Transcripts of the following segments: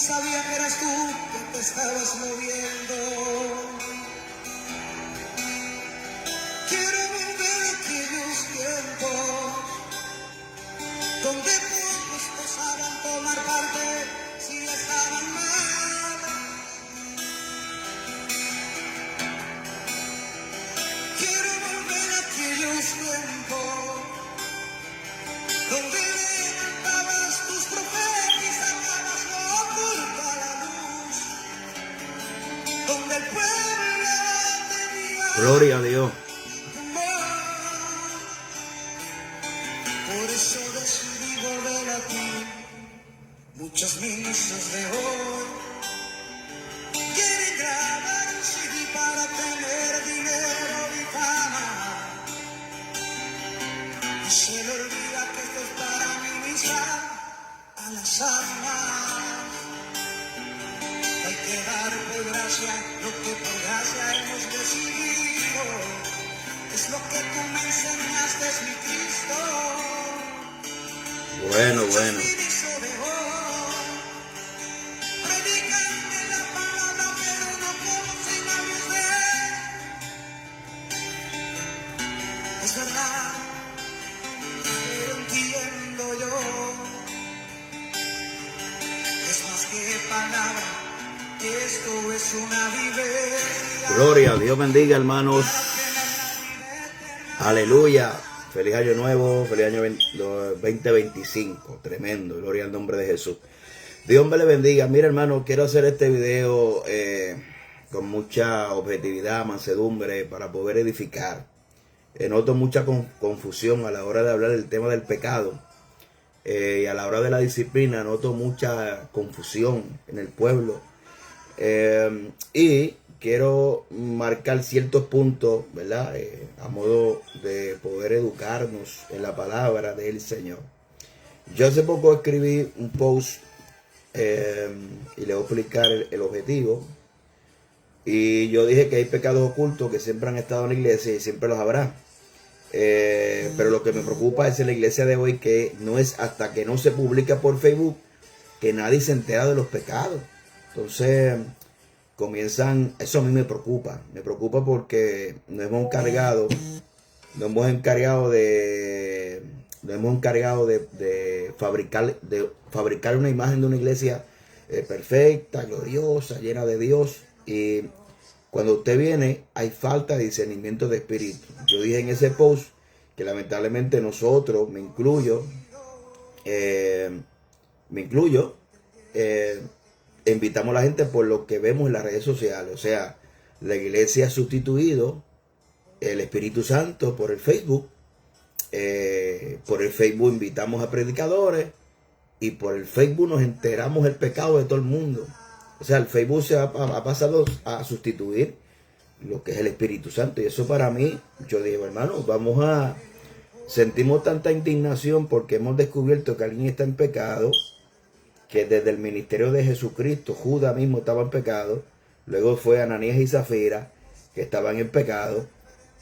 sabía que eras tú que te estabas moviendo. Quiero volver a aquellos tiempos donde todos osaban tomar parte si estaban mal. Quiero volver a aquellos tiempos donde levantabas tus trofeos y sacabas lo oculto a la luz, donde el pueblo tenía Gloria a Dios. temor. Por eso decidí volver a ti. Muchos niños de hoy quieren grabar un CD para tener dinero y fama, y se le olvida que esto es para ministrar a las almas. Hay que dar por gracia lo que por gracia hemos decidido. Es lo que tú me enseñaste, es mi Cristo. Bueno. Espíritu de hoy predican de la palabra, pero no conocen a Dios de él. Es verdad, pero entiendo yo. Es más que palabra, esto es una vivencia. Gloria. Dios bendiga, hermanos. Para tener la vida eterna. Aleluya. Feliz año nuevo, feliz año 2025. Tremendo, gloria al nombre de Jesús. Dios me le bendiga. Mira, hermano, quiero hacer este video con mucha objetividad, mansedumbre, para poder edificar. Noto mucha confusión a la hora de hablar del tema del pecado. Y a la hora de la disciplina noto mucha confusión en el pueblo. Y quiero marcar ciertos puntos, ¿verdad? A modo de poder educarnos en la palabra del Señor. Yo hace poco escribí un post y le voy a explicar el objetivo. Y yo dije que hay pecados ocultos que siempre han estado en la iglesia y siempre los habrá. Pero lo que me preocupa es en la iglesia de hoy, que no es hasta que no se publica por Facebook que nadie se entera de los pecados. Entonces comienzan, eso a mí me preocupa porque nos hemos encargado de fabricar una imagen de una iglesia perfecta, gloriosa, llena de Dios, y cuando usted viene hay falta de discernimiento de espíritu. Yo dije en ese post que lamentablemente nosotros, me incluyo, invitamos a la gente por lo que vemos en las redes sociales. O sea, la iglesia ha sustituido el Espíritu Santo por el Facebook. Por el Facebook invitamos a predicadores y por el Facebook nos enteramos el pecado de todo el mundo. O sea, el Facebook se ha pasado a sustituir lo que es el Espíritu Santo. Y eso para mí, yo digo, hermano, sentimos tanta indignación porque hemos descubierto que alguien está en pecado, que desde el ministerio de Jesucristo, Judas mismo estaba en pecado, luego fue Ananías y Zafira, que estaban en pecado,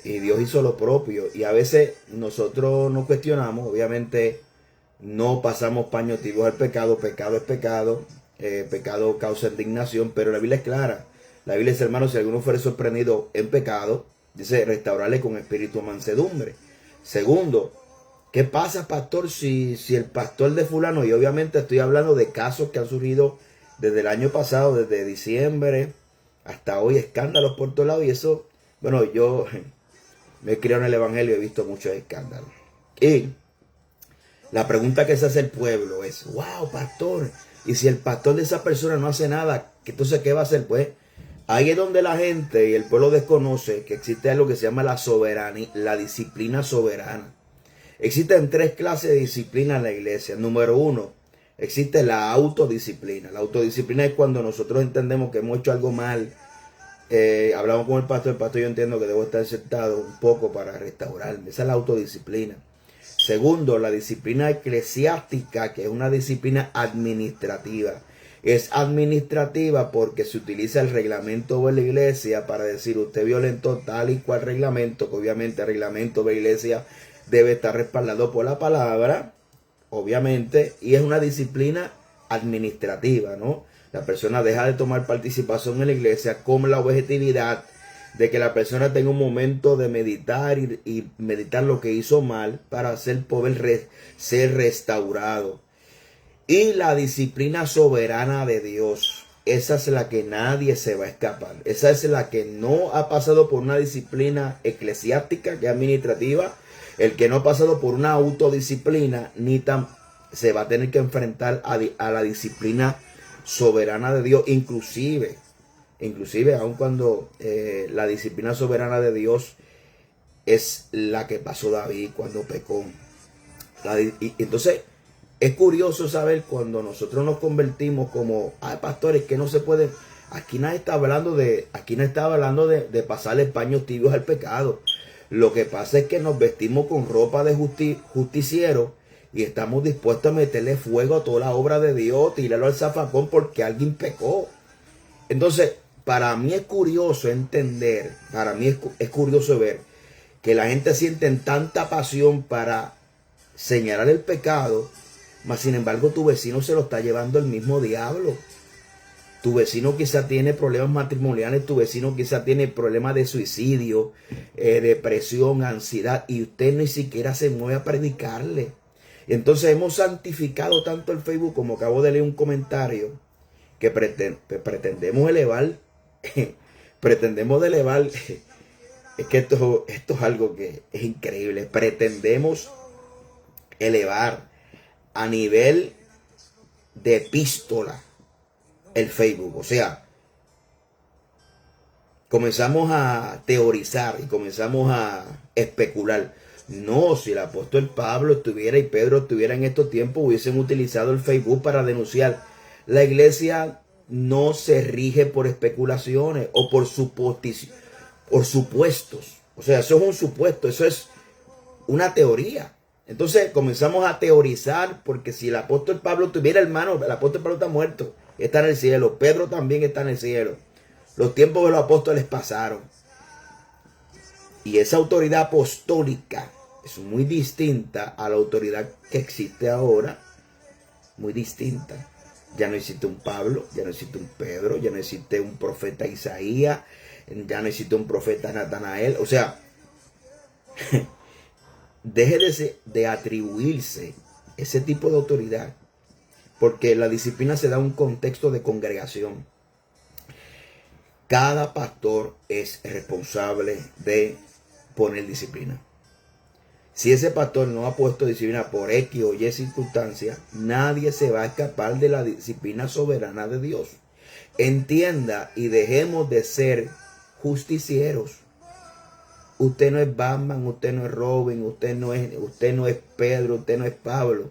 y Dios hizo lo propio. Y a veces nosotros nos cuestionamos, obviamente no pasamos paños tibios al pecado, pecado es pecado, pecado causa indignación, pero la Biblia es clara. La Biblia dice, hermano, si alguno fuere sorprendido en pecado, dice, restaurarle con espíritu de mansedumbre. Segundo, ¿qué pasa, pastor, si el pastor de fulano, y obviamente estoy hablando de casos que han surgido desde el año pasado, desde diciembre hasta hoy, escándalos por todos lados, y eso, bueno, yo me he criado en el evangelio y he visto muchos escándalos. Y la pregunta que se hace el pueblo es, wow, pastor, y si el pastor de esa persona no hace nada, entonces ¿qué va a hacer? Pues ahí es donde la gente y el pueblo desconoce que existe algo que se llama la disciplina soberana. Existen 3 clases de disciplina en la iglesia. Número 1, existe la autodisciplina. La autodisciplina es cuando nosotros entendemos que hemos hecho algo mal. Hablamos con el pastor, yo entiendo que debo estar sentado un poco para restaurarme. Esa es la autodisciplina. Segundo, la disciplina eclesiástica, que es una disciplina administrativa. Es administrativa porque se utiliza el reglamento de la iglesia para decir, usted violentó tal y cual reglamento, que obviamente el reglamento de la iglesia debe estar respaldado por la palabra, obviamente, y es una disciplina administrativa, ¿no? La persona deja de tomar participación en la iglesia con la objetividad de que la persona tenga un momento de meditar y meditar lo que hizo mal para poder ser restaurado. Y la disciplina soberana de Dios, esa es la que nadie se va a escapar. Esa es la que no ha pasado por una disciplina eclesiástica, que es administrativa. El que no ha pasado por una autodisciplina, se va a tener que enfrentar a la disciplina soberana de Dios, inclusive aun cuando la disciplina soberana de Dios es la que pasó David cuando pecó. Entonces es curioso saber cuando nosotros nos convertimos como pastores que no se pueden. Aquí nadie está hablando de pasarle paños tibios al pecado. Lo que pasa es que nos vestimos con ropa de justiciero y estamos dispuestos a meterle fuego a toda la obra de Dios, tirarlo al zafacón porque alguien pecó. Entonces, para mí es curioso entender, para mí es curioso ver que la gente siente tanta pasión para señalar el pecado, mas sin embargo tu vecino se lo está llevando el mismo diablo. Tu vecino quizá tiene problemas matrimoniales, tu vecino quizá tiene problemas de suicidio, depresión, ansiedad, y usted ni siquiera se mueve a predicarle. Y entonces hemos santificado tanto el Facebook, como acabo de leer un comentario, que pretendemos elevar, es que esto es algo que es increíble, pretendemos elevar a nivel de epístola el Facebook. O sea, comenzamos a teorizar y comenzamos a especular. No, si el apóstol Pablo estuviera y Pedro estuviera en estos tiempos, hubiesen utilizado el Facebook para denunciar. La iglesia no se rige por especulaciones o por supuestos. O sea, eso es un supuesto, eso es una teoría. Entonces comenzamos a teorizar, porque si el apóstol Pablo tuviera, hermano, el apóstol Pablo está muerto, está en el cielo. Pedro también está en el cielo. Los tiempos de los apóstoles pasaron. Y esa autoridad apostólica es muy distinta a la autoridad que existe ahora. Muy distinta. Ya no existe un Pablo, ya no existe un Pedro, ya no existe un profeta Isaías, ya no existe un profeta Natanael. O sea, deje de atribuirse ese tipo de autoridad, porque la disciplina se da en un contexto de congregación. Cada pastor es responsable de poner disciplina. Si ese pastor no ha puesto disciplina por X o Y circunstancia, nadie se va a escapar de la disciplina soberana de Dios. Entienda y dejemos de ser justicieros. Usted no es Batman, usted no es Robin, usted no es Pedro, usted no es Pablo.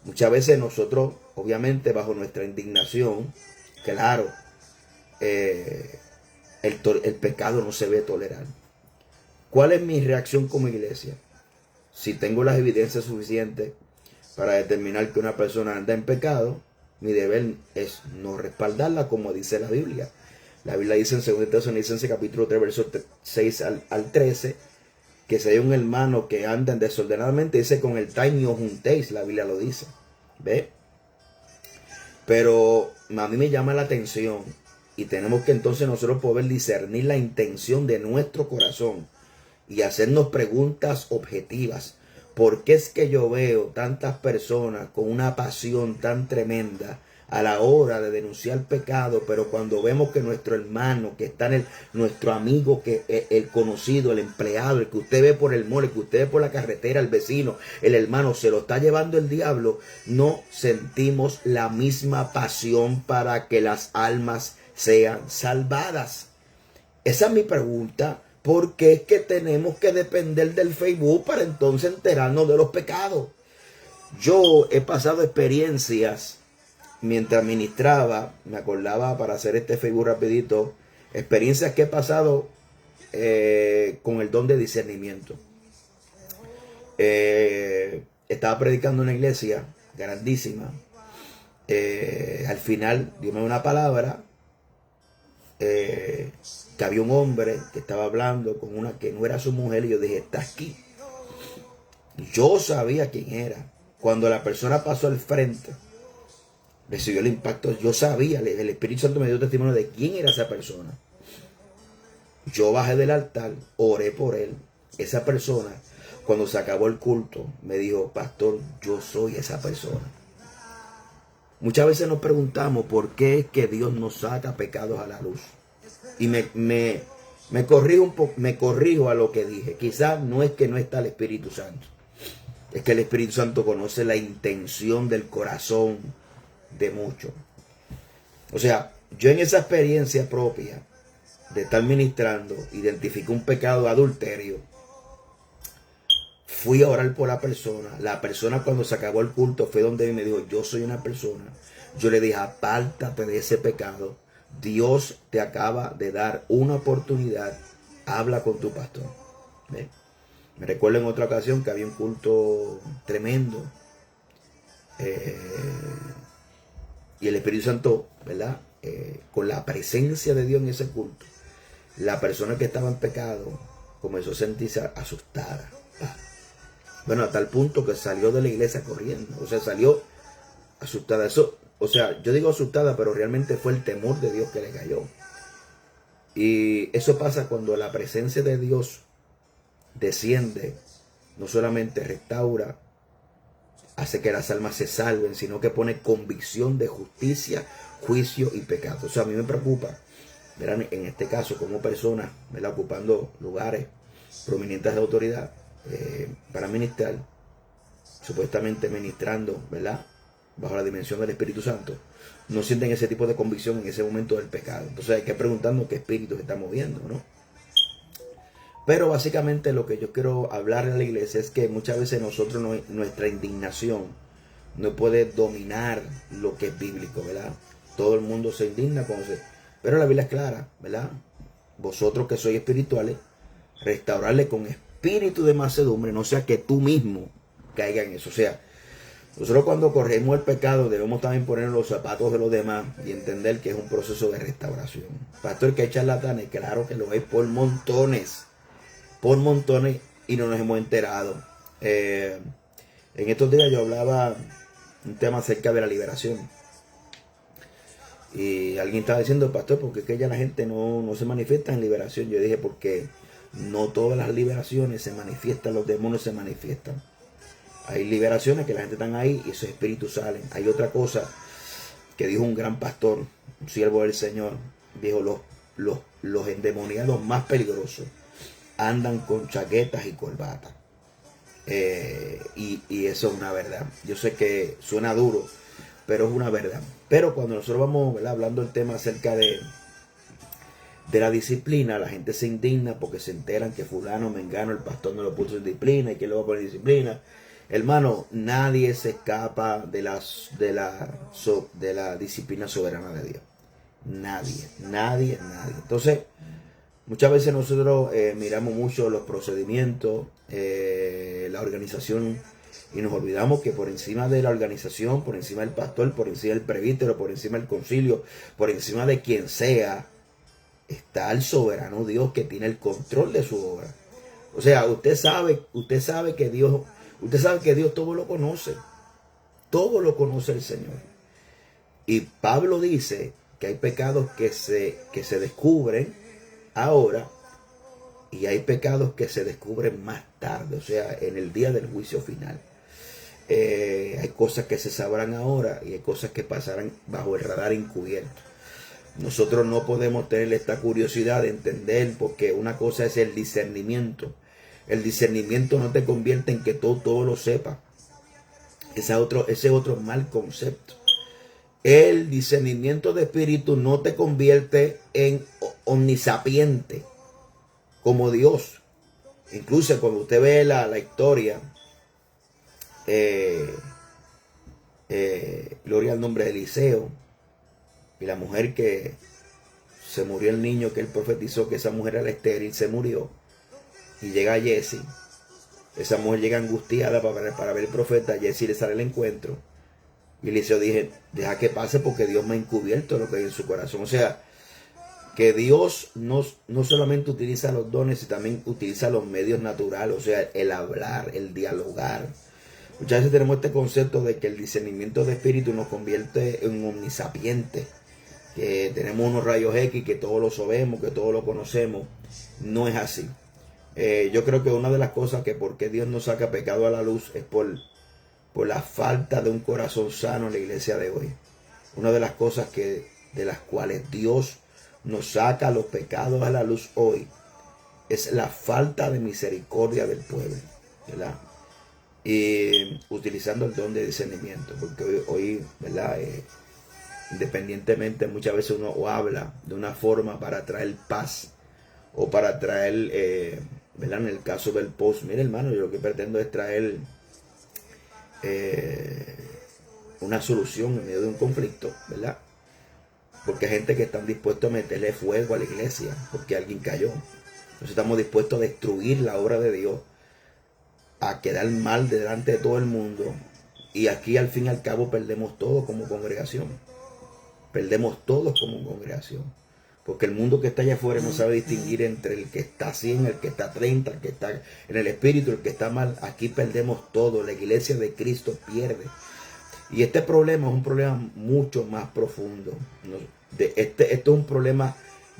Muchas veces nosotros, obviamente bajo nuestra indignación, claro, el pecado no se ve tolerar. ¿Cuál es mi reacción como iglesia? Si tengo las evidencias suficientes para determinar que una persona anda en pecado, mi deber es no respaldarla, como dice la Biblia. La Biblia dice en 2 Tesalonicenses capítulo 3, versos 6 al 13, que si hay un hermano que anda desordenadamente, dice con el tal ni os juntéis, la Biblia lo dice. ¿Ve? Pero a mí me llama la atención, y tenemos que entonces nosotros poder discernir la intención de nuestro corazón y hacernos preguntas objetivas. ¿Por qué es que yo veo tantas personas con una pasión tan tremenda a la hora de denunciar pecado, pero cuando vemos que nuestro hermano, que está nuestro amigo, que el conocido, el empleado, el que usted ve por el mall, el que usted ve por la carretera, el vecino, el hermano, se lo está llevando el diablo, no sentimos la misma pasión para que las almas sean salvadas? Esa es mi pregunta. ¿Por qué es que tenemos que depender del Facebook para entonces enterarnos de los pecados? Yo he pasado experiencias mientras ministraba, me acordaba para hacer este Facebook rapidito, experiencias que he pasado con el don de discernimiento. Estaba predicando en una iglesia grandísima. Al final, Dios me dio una palabra. Que había un hombre que estaba hablando con una que no era su mujer, y yo dije, está aquí. Yo sabía quién era. Cuando la persona pasó al frente, recibió el impacto. Yo sabía, el Espíritu Santo me dio testimonio de quién era esa persona. Yo bajé del altar, oré por él. Esa persona, cuando se acabó el culto, me dijo: pastor, yo soy esa persona. Muchas veces nos preguntamos por qué es que Dios nos saca pecados a la luz. Y me corrijo a lo que dije. Quizás no es que no está el Espíritu Santo. Es que el Espíritu Santo conoce la intención del corazón de muchos. O sea, yo en esa experiencia propia de estar ministrando, identifiqué un pecado de adulterio. Fui a orar por la persona. La persona, cuando se acabó el culto, fue donde me dijo: yo soy una persona. Yo le dije: apártate de ese pecado. Dios te acaba de dar una oportunidad. Habla con tu pastor. ¿Ven? Me recuerdo en otra ocasión que había un culto tremendo. Y el Espíritu Santo, ¿verdad? Con la presencia de Dios en ese culto, la persona que estaba en pecado comenzó a sentirse asustada. Bueno, a tal punto que salió de la iglesia corriendo. O sea, salió asustada. Eso, o sea, yo digo asustada, pero realmente fue el temor de Dios que le cayó. Y eso pasa cuando la presencia de Dios desciende. No solamente restaura, hace que las almas se salven, sino que pone convicción de justicia, juicio y pecado. O sea, a mí me preocupa, verán, en este caso, como personas, ¿verdad?, ocupando lugares prominentes de autoridad para ministrar, supuestamente ministrando, ¿verdad?, bajo la dimensión del Espíritu Santo, no sienten ese tipo de convicción en ese momento del pecado. Entonces hay que preguntarnos qué espíritu se está moviendo, ¿no? Pero básicamente lo que yo quiero hablar a la iglesia es que muchas veces nosotros, nuestra indignación no puede dominar lo que es bíblico, ¿verdad? Todo el mundo se indigna cuando se... Pero la Biblia es clara, ¿verdad? Vosotros que sois espirituales, restaurarle con espíritu de mansedumbre, no sea que tú mismo caiga en eso. O sea, nosotros cuando corregimos el pecado debemos también poner los zapatos de los demás y entender que es un proceso de restauración. Pastor, que hay charlatanes, claro que lo hay por montones y no nos hemos enterado. En estos días yo hablaba un tema acerca de la liberación. Y alguien estaba diciendo: pastor, porque es que ya la gente no se manifiesta en liberación. Yo dije: porque no todas las liberaciones se manifiestan, los demonios se manifiestan. Hay liberaciones que la gente está ahí y esos espíritus salen. Hay otra cosa que dijo un gran pastor, un siervo del Señor. Dijo: los endemoniados más peligrosos andan con chaquetas y corbatas. Y eso es una verdad. Yo sé que suena duro, pero es una verdad. Pero cuando nosotros vamos, ¿verdad?, hablando del tema acerca de la disciplina, la gente se indigna porque se enteran que fulano, mengano, el pastor no lo puso en disciplina y que lo va a poner en disciplina. Hermano, nadie se escapa de la disciplina soberana de Dios. Nadie. Entonces, muchas veces nosotros miramos mucho los procedimientos, la organización, y nos olvidamos que por encima de la organización, por encima del pastor, por encima del presbítero, por encima del concilio, por encima de quien sea, está el soberano Dios que tiene el control de su obra. O sea, usted sabe que Dios todo lo conoce. Todo lo conoce el Señor. Y Pablo dice que hay pecados que se descubren ahora y hay pecados que se descubren más tarde, o sea, en el día del juicio final. Hay cosas que se sabrán ahora y hay cosas que pasarán bajo el radar encubierto. Nosotros no podemos tener esta curiosidad de entender, porque una cosa es el discernimiento. El discernimiento no te convierte en que todo lo sepa. Ese otro mal concepto. El discernimiento de espíritu no te convierte en omnisapiente como Dios. Incluso cuando usted ve la historia, gloria al nombre de Eliseo, y la mujer que se murió, el niño que él profetizó que esa mujer era estéril, se murió, y llega Jesse. Esa mujer llega angustiada para ver el profeta. Jesse le sale al encuentro y Eliseo dije: deja que pase, porque Dios me ha encubierto lo que hay en su corazón. O sea, que Dios no solamente utiliza los dones, sino también utiliza los medios naturales, o sea, el hablar, el dialogar. Muchas veces tenemos este concepto de que el discernimiento de espíritu nos convierte en omnisapientes, que tenemos unos rayos X, que todos lo sabemos, que todos lo conocemos. No es así. Yo creo que una de las cosas que por qué Dios no saca pecado a la luz es por la falta de un corazón sano en la iglesia de hoy. Una de las cosas de las cuales Dios nos saca los pecados a la luz hoy es la falta de misericordia del pueblo, ¿verdad? Y utilizando el don de discernimiento, porque hoy ¿verdad? Independientemente, muchas veces uno habla de una forma para traer paz o para traer, ¿verdad? En el caso del post, mire hermano, yo lo que pretendo es traer una solución en medio de un conflicto, ¿verdad? Porque hay gente que están dispuestos a meterle fuego a la iglesia porque alguien cayó. Entonces estamos dispuestos a destruir la obra de Dios, a quedar mal delante de todo el mundo. Y aquí al fin y al cabo perdemos todo como congregación. Perdemos todos como congregación. Porque el mundo que está allá afuera no sabe distinguir entre el que está 100, el que está 30, el que está en el espíritu, el que está mal. Aquí perdemos todo. La iglesia de Cristo pierde. Y este problema es un problema mucho más profundo. Esto es un problema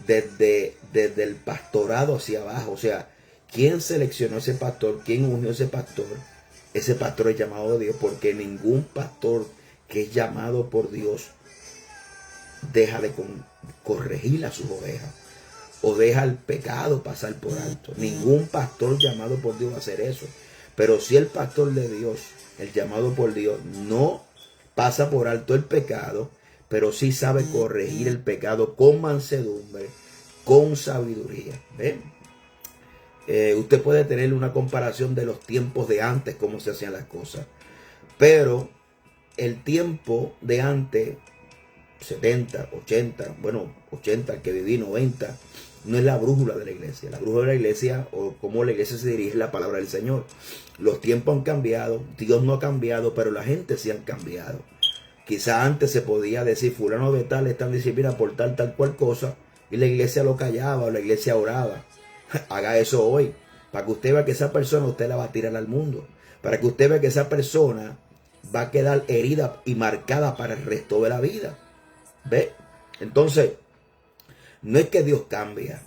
desde el pastorado hacia abajo. O sea, ¿quién seleccionó ese pastor? ¿Quién unió ese pastor? Ese pastor es llamado de Dios, porque ningún pastor que es llamado por Dios deja de corregir a sus ovejas o deja el pecado pasar por alto. Ningún pastor llamado por Dios va a hacer eso. Pero si el pastor de Dios, el llamado por Dios, no pasa por alto el pecado, pero sí sabe corregir el pecado con mansedumbre, con sabiduría. ¿Ven? Usted puede tener una comparación de los tiempos de antes, cómo se hacían las cosas. Pero el tiempo de antes, 70, 80, bueno, 80, el que viví, 90, no es la brújula de la iglesia. La brújula de la iglesia, o cómo la iglesia se dirige, es la palabra del Señor. Los tiempos han cambiado, Dios no ha cambiado, pero la gente sí han cambiado. Quizá antes se podía decir, fulano de tal está en disciplina por tal cual cosa, y la iglesia lo callaba o la iglesia oraba. Haga eso hoy, para que usted vea que esa persona usted la va a tirar al mundo, para que usted vea que esa persona va a quedar herida y marcada para el resto de la vida. ¿Ve? Entonces, no es que Dios cambia,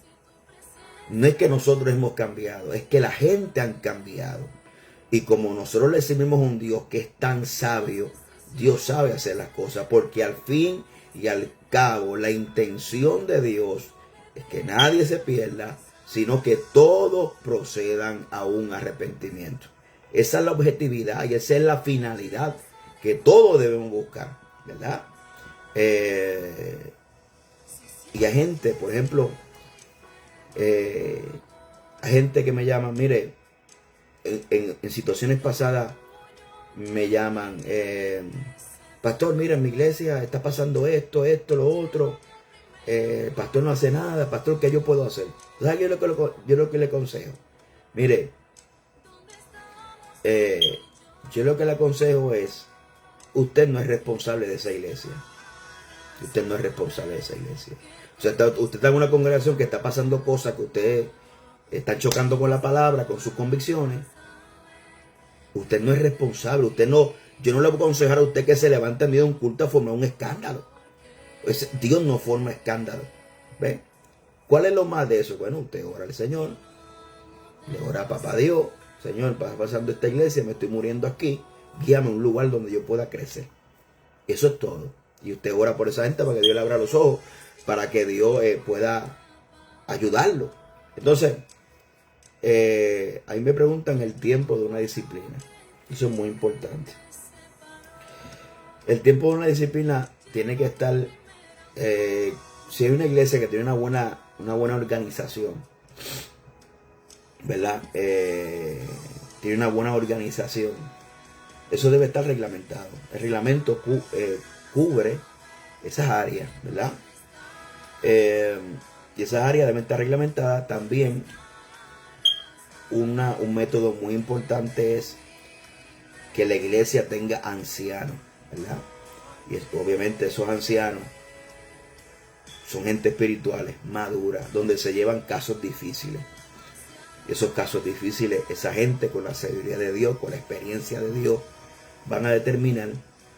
no es que nosotros hemos cambiado, es que la gente han cambiado. Y como nosotros le servimos a un Dios que es tan sabio, Dios sabe hacer las cosas, porque al fin y al cabo la intención de Dios es que nadie se pierda, sino que todos procedan a un arrepentimiento. Esa es la objetividad y esa es la finalidad que todos debemos buscar, ¿verdad? Y hay gente, por ejemplo, hay gente que me llama, mire, en situaciones pasadas me llaman, pastor, mira, en mi iglesia está pasando esto, lo otro, pastor no hace nada, pastor, ¿qué yo puedo hacer? ¿Sabes? Yo lo que le aconsejo, mire, yo lo que le aconsejo es, usted no es responsable de esa iglesia. Usted no es responsable de esa iglesia. O sea, usted está en una congregación que está pasando cosas que usted está chocando con la palabra, con sus convicciones. Usted no es responsable. Yo no le voy a aconsejar a usted que se levante en medio de un culto a formar un escándalo. Dios no forma escándalo. ¿Ve? ¿Cuál es lo más de eso? Bueno, usted ora al Señor. Le ora a papá Dios. Señor, está pasando esta iglesia, me estoy muriendo aquí. Guíame a un lugar donde yo pueda crecer. Eso es todo. Y usted ora por esa gente para que Dios le abra los ojos, para que Dios pueda ayudarlo. Entonces, ahí me preguntan el tiempo de una disciplina. Eso es muy importante. El tiempo de una disciplina tiene que estar, si hay una iglesia que tiene una buena organización, ¿verdad? Tiene una buena organización. Eso debe estar reglamentado. El reglamento cubre esas áreas, ¿verdad? Y esas áreas deben estar reglamentadas. También un método muy importante es que la iglesia tenga ancianos, ¿verdad? Y obviamente esos ancianos son gente espirituales, maduras, donde se llevan casos difíciles. Y esos casos difíciles, esa gente con la sabiduría de Dios, con la experiencia de Dios, van a determinar,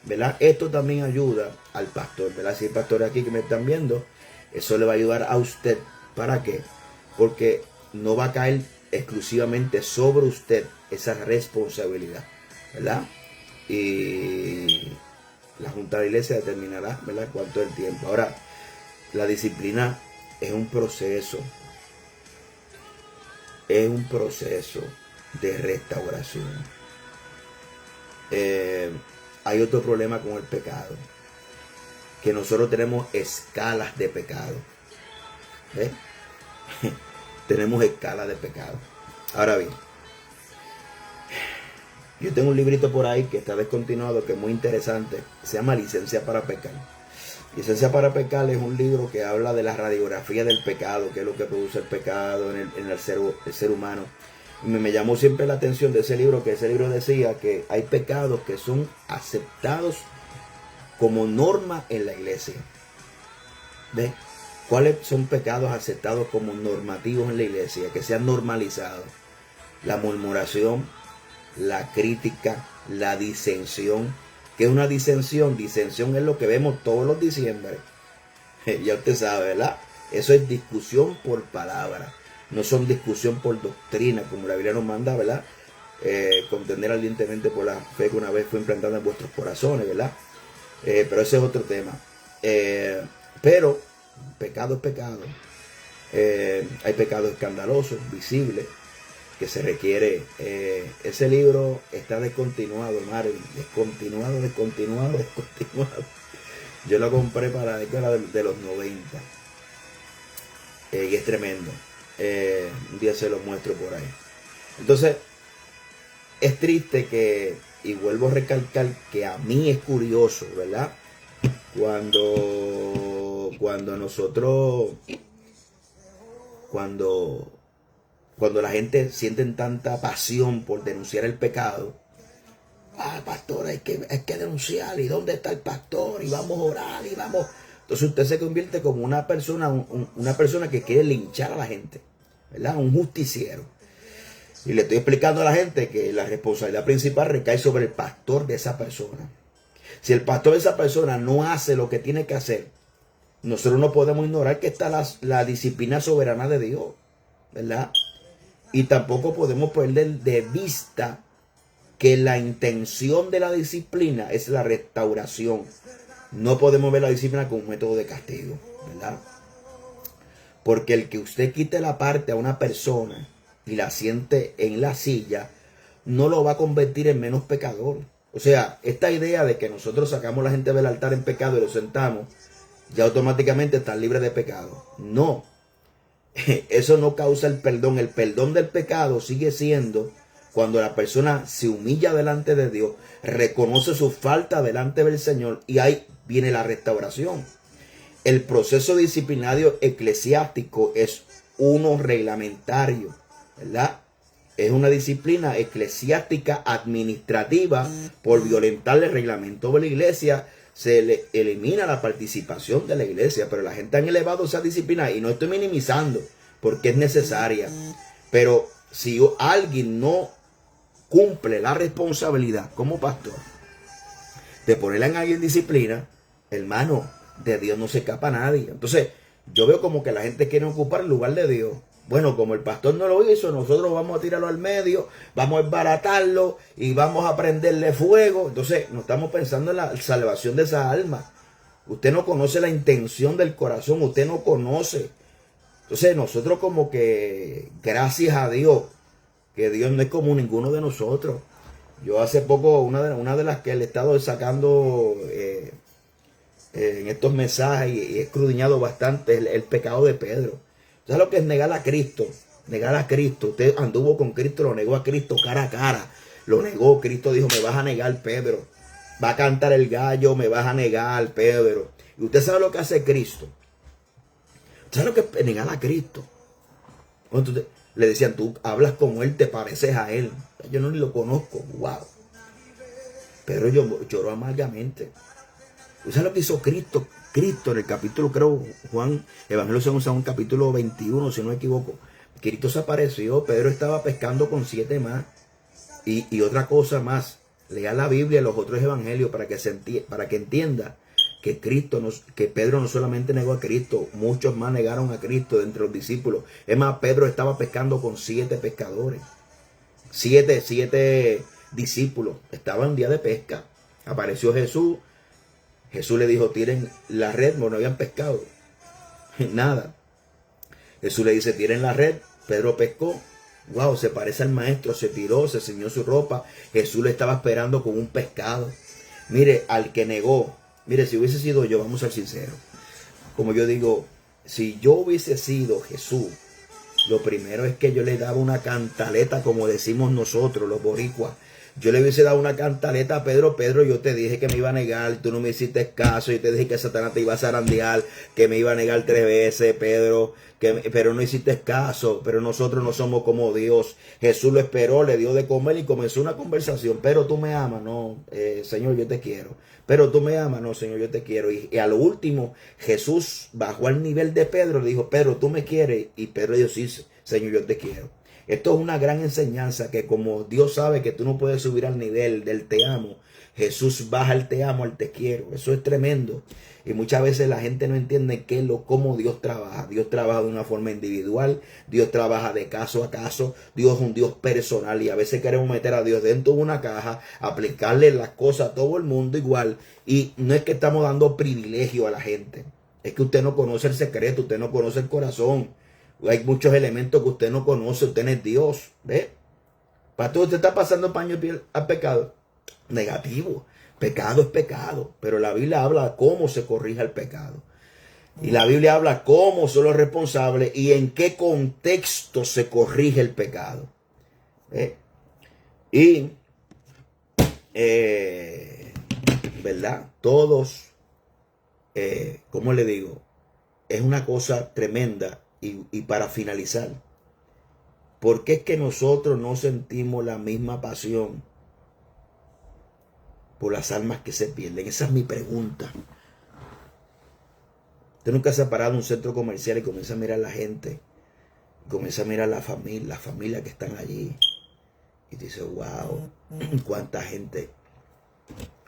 ¿verdad? Esto también ayuda al pastor, ¿verdad? Si hay pastores aquí que me están viendo, eso le va a ayudar a usted. ¿Para qué? Porque no va a caer exclusivamente sobre usted esa responsabilidad, ¿verdad? Y la Junta de la Iglesia determinará, ¿verdad?, cuánto es el tiempo. Ahora, la disciplina es un proceso de restauración. Hay otro problema con el pecado, que nosotros tenemos escalas de pecado. ¿Eh? Tenemos escalas de pecado. Ahora bien, yo tengo un librito por ahí que está descontinuado, que es muy interesante. Se llama Licencia para Pecar. Licencia para Pecar es un libro que habla de la radiografía del pecado, que es lo que produce el pecado en el ser humano. Y me llamó siempre la atención de ese libro, que ese libro decía que hay pecados que son aceptados como norma en la iglesia. ¿Ves? ¿Cuáles son pecados aceptados como normativos en la iglesia, que se han normalizado? La murmuración, la crítica, la disensión. ¿Qué es una disensión? Disensión es lo que vemos todos los diciembre. Ya usted sabe, ¿verdad? Eso es discusión por palabra. No son discusión por doctrina, como la Biblia nos manda, ¿verdad? Contender ardientemente por la fe que una vez fue implantada en vuestros corazones, ¿verdad? Pero ese es otro tema. Pero pecado es pecado. Hay pecados escandalosos, visibles, que se requiere. Ese libro está descontinuado, Mari. Descontinuado. Yo lo compré para la década de los 90. Y es tremendo. Un día se lo muestro por ahí. Entonces, es triste que, y vuelvo a recalcar que a mí es curioso, ¿verdad? Cuando la gente siente tanta pasión por denunciar el pecado. Pastor, hay que denunciar. ¿Y dónde está el pastor? Y vamos a orar y vamos. Entonces usted se convierte como una persona que quiere linchar a la gente, ¿verdad? Un justiciero. Y le estoy explicando a la gente que la responsabilidad principal recae sobre el pastor de esa persona. Si el pastor de esa persona no hace lo que tiene que hacer, nosotros no podemos ignorar que está la disciplina soberana de Dios, ¿verdad? Y tampoco podemos perder de vista que la intención de la disciplina es la restauración. No podemos ver la disciplina como un método de castigo, ¿verdad? Porque el que usted quite la parte a una persona y la siente en la silla, no lo va a convertir en menos pecador. O sea, esta idea de que nosotros sacamos a la gente del altar en pecado y lo sentamos, ya automáticamente están libres de pecado. No. Eso no causa el perdón. El perdón del pecado sigue siendo cuando la persona se humilla delante de Dios, reconoce su falta delante del Señor, y ahí viene la restauración. El proceso disciplinario eclesiástico es uno reglamentario, ¿verdad? Es una disciplina eclesiástica administrativa. Por violentar el reglamento de la iglesia, se le elimina la participación de la iglesia. Pero la gente han elevado esa disciplina, y no estoy minimizando, porque es necesaria. Pero si alguien no cumple la responsabilidad como pastor de ponerla en alguien en disciplina, hermano, de Dios no se escapa a nadie. Entonces yo veo como que la gente quiere ocupar el lugar de Dios. Bueno, como el pastor no lo hizo, nosotros vamos a tirarlo al medio, vamos a desbaratarlo y vamos a prenderle fuego. Entonces no estamos pensando en la salvación de esa alma. Usted no conoce la intención del corazón, usted no conoce. Entonces nosotros como que, gracias a Dios, que Dios no es como ninguno de nosotros. Yo hace poco, una de las que le he estado sacando en estos mensajes y he escudriñado bastante, el pecado de Pedro. ¿Sabes lo que es negar a Cristo? Negar a Cristo. Usted anduvo con Cristo, lo negó a Cristo cara a cara. Lo negó. Cristo dijo: me vas a negar, Pedro. Va a cantar el gallo, me vas a negar, Pedro. Y usted sabe lo que hace Cristo. ¿Sabe lo que es negar a Cristo? Entonces, le decían: tú hablas como él, te pareces a él. Yo no ni lo conozco. Wow. Pedro lloró amargamente. ¿Sabes lo que hizo Cristo? Cristo en el capítulo, creo, Juan, Evangelio según San Juan, capítulo 21, si no me equivoco. Cristo se apareció, Pedro estaba pescando con 7 más. Y otra cosa más, Lea la Biblia y los otros evangelios para que entienda que que Pedro no solamente negó a Cristo, muchos más negaron a Cristo de entre los discípulos. Es más, Pedro estaba pescando con 7 pescadores. Siete discípulos. Estaban en día de pesca. Apareció Jesús. Jesús le dijo, tiren la red, no habían pescado. Nada. Jesús le dice, tiren la red. Pedro pescó. Wow, se parece al maestro, se tiró, se ciñó su ropa. Jesús le estaba esperando con un pescado. Mire, al que negó, mire, si hubiese sido yo, vamos a ser sinceros. Como yo digo, si yo hubiese sido Jesús, lo primero es que yo le daba una cantaleta, como decimos nosotros, los boricuas. Yo le hubiese dado una cantaleta a Pedro. Pedro, yo te dije que me iba a negar, tú no me hiciste caso. Yo te dije que Satanás te iba a zarandear, que me iba a negar 3 veces, Pedro, pero no hiciste caso. Pero nosotros no somos como Dios. Jesús lo esperó, le dio de comer y comenzó una conversación. Pero tú me amas, no, Señor, yo te quiero. Pero tú me amas, no, Señor, yo te quiero. Y a lo último, Jesús bajó al nivel de Pedro, le dijo, Pedro, tú me quieres. Y Pedro dijo, sí, Señor, yo te quiero. Esto es una gran enseñanza, que como Dios sabe que tú no puedes subir al nivel del te amo, Jesús baja el te amo al te quiero. Eso es tremendo. Y muchas veces la gente no entiende cómo Dios trabaja. Dios trabaja de una forma individual. Dios trabaja de caso a caso. Dios es un Dios personal. Y a veces queremos meter a Dios dentro de una caja, aplicarle las cosas a todo el mundo igual. Y no es que estamos dando privilegio a la gente. Es que usted no conoce el secreto. Usted no conoce el corazón. Hay muchos elementos que usted no conoce. Usted no es Dios. ¿Ve? Pastor, usted está pasando paño de piel al pecado. Negativo. Pecado es pecado. Pero la Biblia habla cómo se corrige el pecado. Y la Biblia habla cómo son los responsables y en qué contexto se corrige el pecado. ¿Ve? Y, ¿verdad? Todos, ¿cómo le digo? Es una cosa tremenda. Y para finalizar, ¿por qué es que nosotros no sentimos la misma pasión por las almas que se pierden? Esa es mi pregunta. Usted nunca se ha parado en un centro comercial y comienza a mirar a la gente, comienza a mirar la familia que están allí, y dice, wow, cuánta gente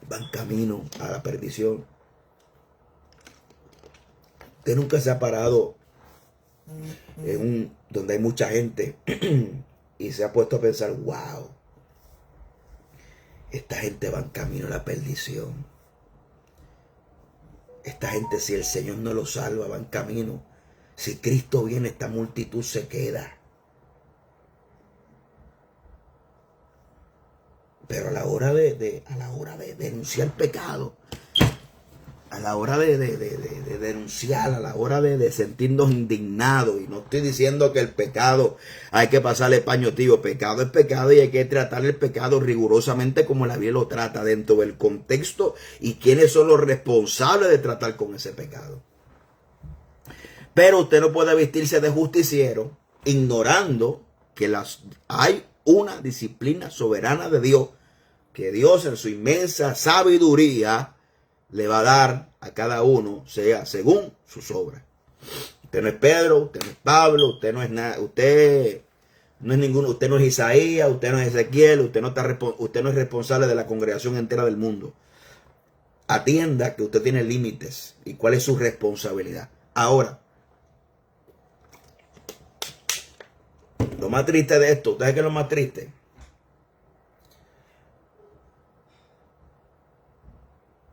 va en camino a la perdición. Usted nunca se ha parado donde hay mucha gente y se ha puesto a pensar, wow, esta gente va en camino a la perdición. Esta gente, si el Señor no lo salva, va en camino. Si Cristo viene, esta multitud se queda. Pero a la hora de denunciar pecado, a la hora de denunciar, a la hora de sentirnos indignados, y no estoy diciendo que el pecado hay que pasarle paño tibio, pecado es pecado y hay que tratar el pecado rigurosamente como la Biblia lo trata, dentro del contexto y quiénes son los responsables de tratar con ese pecado. Pero usted no puede vestirse de justiciero ignorando que hay una disciplina soberana de Dios, que Dios en su inmensa sabiduría le va a dar a cada uno, sea según sus obras. Usted no es Pedro, usted no es Pablo, usted no es nada, usted no es ninguno, usted no es Isaías, usted no es Ezequiel, usted no es responsable de la congregación entera del mundo. Atienda que usted tiene límites y cuál es su responsabilidad. Ahora, lo más triste de esto, ¿usted sabe qué es lo más triste?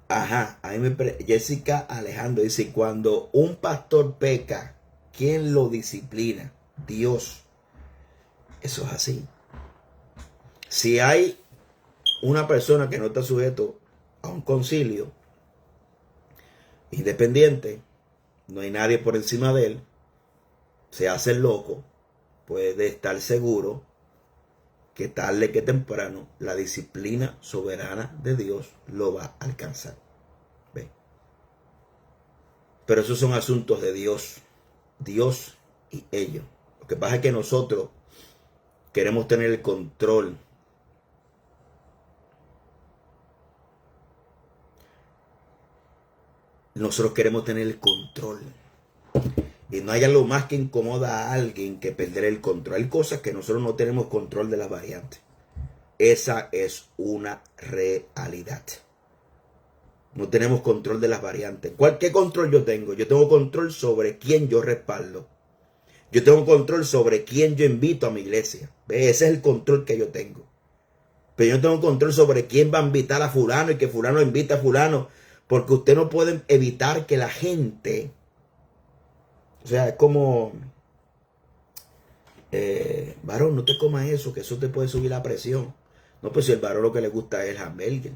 Ajá, Jessica Alejandro dice, cuando un pastor peca, ¿quién lo disciplina? Dios. Eso es así. Si hay una persona que no está sujeto a un concilio independiente, no hay nadie por encima de él, se hace el loco, puede estar seguro que tarde que temprano la disciplina soberana de Dios lo va a alcanzar. ¿Ve? Pero esos son asuntos de Dios y ellos. Lo que pasa es que nosotros queremos tener el control. Nosotros queremos tener el control. Y no hay algo más que incomoda a alguien que perder el control. Hay cosas que nosotros no tenemos control de las variantes. Esa es una realidad. No tenemos control de las variantes. ¿Qué control yo tengo? Yo tengo control sobre quién yo respaldo. Yo tengo control sobre quién yo invito a mi iglesia. ¿Ve? Ese es el control que yo tengo. Pero yo no tengo control sobre quién va a invitar a fulano y que fulano invita a fulano. Porque usted no puede evitar que la gente... O sea, es como... varón, no te comas eso, que eso te puede subir la presión. No, pues si el varón lo que le gusta es el hamburger.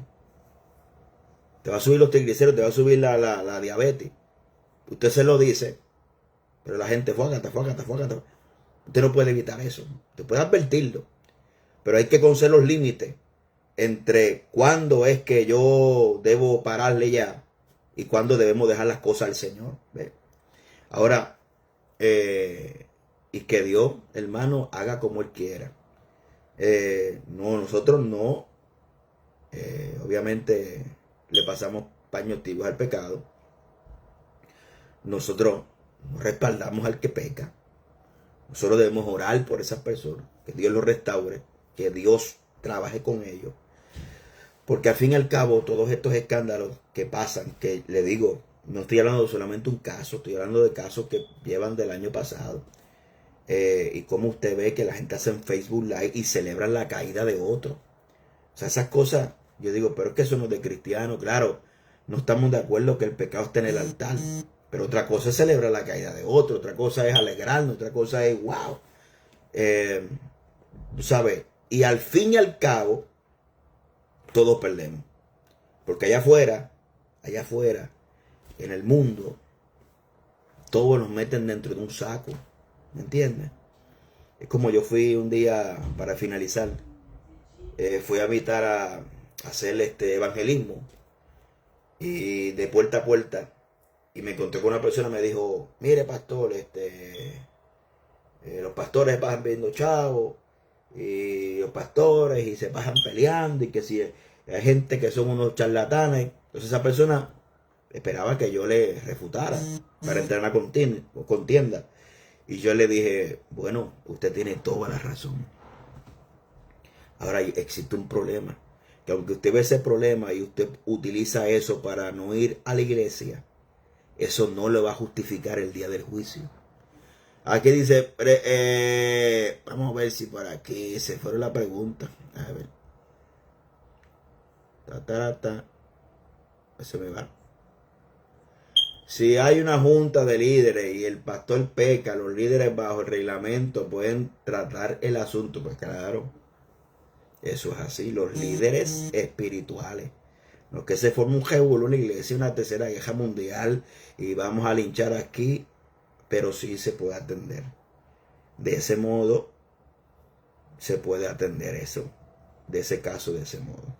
Te va a subir los triglicéridos, te va a subir la diabetes. Usted se lo dice, pero la gente fuágata. Usted no puede evitar eso. Usted puede advertirlo. Pero hay que conocer los límites entre cuándo es que yo debo pararle ya y cuándo debemos dejar las cosas al Señor. ¿Ve? Ahora, y que Dios, hermano, haga como Él quiera. No, nosotros no, obviamente le pasamos paños tibios al pecado. Nosotros respaldamos al que peca. Nosotros debemos orar por esas personas, que Dios los restaure, que Dios trabaje con ellos. Porque al fin y al cabo, todos estos escándalos que pasan, que le digo, no estoy hablando de solamente un caso, estoy hablando de casos que llevan del año pasado. Y como usted ve que la gente hace en Facebook Live y celebran la caída de otro. O sea, esas cosas, yo digo, pero es que eso no es de cristiano. Claro, no estamos de acuerdo que el pecado esté en el altar. Pero otra cosa es celebrar la caída de otro, otra cosa es alegrarnos, otra cosa es wow. Tú sabes, y al fin y al cabo, todos perdemos. Porque allá afuera, en el mundo, todos nos meten dentro de un saco. ¿Me entiendes? Es como yo fui un día, para finalizar, fui a invitar a hacer evangelismo. Y de puerta a puerta. Y me encontré con una persona que me dijo, mire pastor, los pastores pasan viendo chavos. Y los pastores y se pasan peleando. Y que si hay gente que son unos charlatanes. Entonces esa persona esperaba que yo le refutara para entrar en una contienda. Y yo le dije, bueno, usted tiene toda la razón. Ahora existe un problema. Que aunque usted ve ese problema y usted utiliza eso para no ir a la iglesia, eso no le va a justificar el día del juicio. Aquí dice, vamos a ver si por aquí se fueron la pregunta. A ver. Se me va. Si hay una junta de líderes y el pastor peca, los líderes bajo el reglamento pueden tratar el asunto. Pues claro, eso es así. Los líderes espirituales. No que se forme un revuelo en la iglesia, una tercera guerra mundial y vamos a linchar aquí, pero sí se puede atender. De ese modo, se puede atender eso, de ese caso, de ese modo.